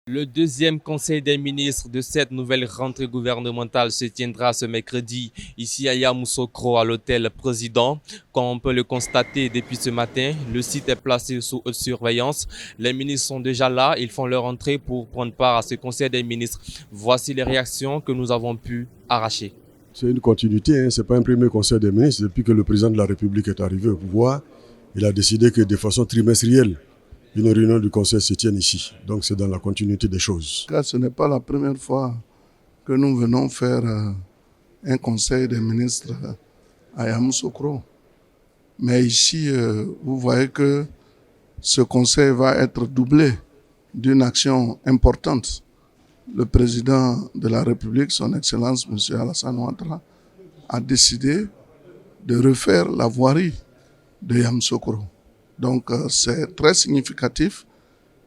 Le deuxième conseil des ministres de cette nouvelle rentrée gouvernementale se tiendra ce mercredi ici à Yamoussoukro à l'hôtel Président. Comme on peut le constater depuis ce matin, le site est placé sous haute surveillance. Les ministres sont déjà là, ils font leur entrée pour prendre part à ce conseil des ministres. Voici les réactions que nous avons pu arracher. C'est une continuité, ce n'est pas un premier conseil des ministres. Depuis que le président de la République est arrivé au pouvoir, il a décidé que de façon trimestrielle, une réunion du conseil se tienne ici. Donc c'est dans la continuité des choses. Car ce n'est pas la première fois que nous venons faire un conseil des ministres à Yamoussoukro. Mais ici, vous voyez que ce conseil va être doublé d'une action importante. Le président de la République, son Excellence M. Alassane Ouattara, a décidé de refaire la voirie de Yamoussoukro. Donc c'est très significatif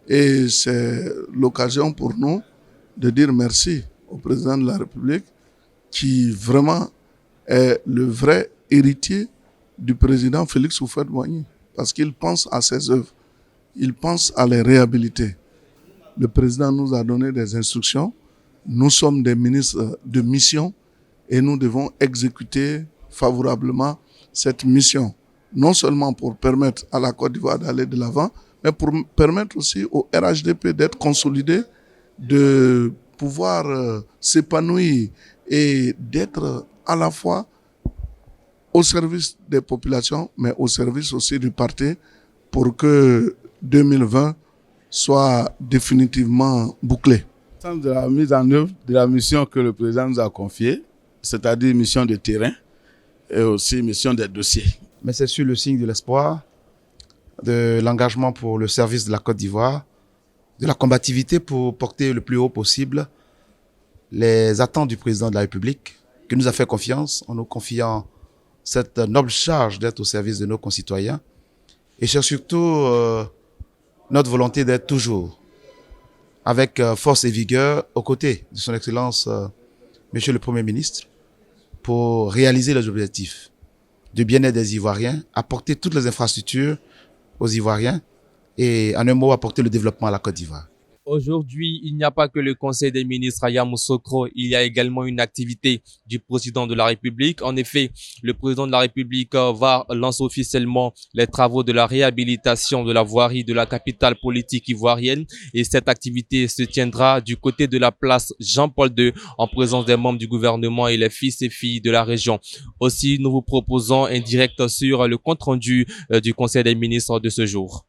et c'est l'occasion pour nous de dire merci au président de la République qui vraiment est le vrai héritier du président Félix Houphouët-Boigny parce qu'il pense à ses œuvres, il pense à les réhabiliter. Le président nous a donné des instructions, nous sommes des ministres de mission et nous devons exécuter favorablement cette mission. Non seulement pour permettre à la Côte d'Ivoire d'aller de l'avant, mais pour permettre aussi au RHDP d'être consolidé, de pouvoir s'épanouir et d'être à la fois au service des populations, mais au service aussi du parti pour que 2020 soit définitivement bouclé. De la mise en œuvre de la mission que le président nous a confiée, c'est-à-dire mission de terrain et aussi mission des dossiers. Mais c'est sur le signe de l'espoir, de l'engagement pour le service de la Côte d'Ivoire, de la combativité pour porter le plus haut possible les attentes du président de la République, qui nous a fait confiance en nous confiant cette noble charge d'être au service de nos concitoyens. Et c'est surtout notre volonté d'être toujours avec force et vigueur aux côtés de son Excellence, Monsieur le Premier ministre, pour réaliser les objectifs du bien-être des Ivoiriens, apporter toutes les infrastructures aux Ivoiriens et, en un mot, apporter le développement à la Côte d'Ivoire. Aujourd'hui, il n'y a pas que le conseil des ministres à Yamoussoukro, il y a également une activité du président de la République. En effet, le président de la République va lancer officiellement les travaux de la réhabilitation de la voirie de la capitale politique ivoirienne et cette activité se tiendra du côté de la place Jean-Paul II en présence des membres du gouvernement et les fils et filles de la région. Aussi, nous vous proposons un direct sur le compte-rendu du conseil des ministres de ce jour.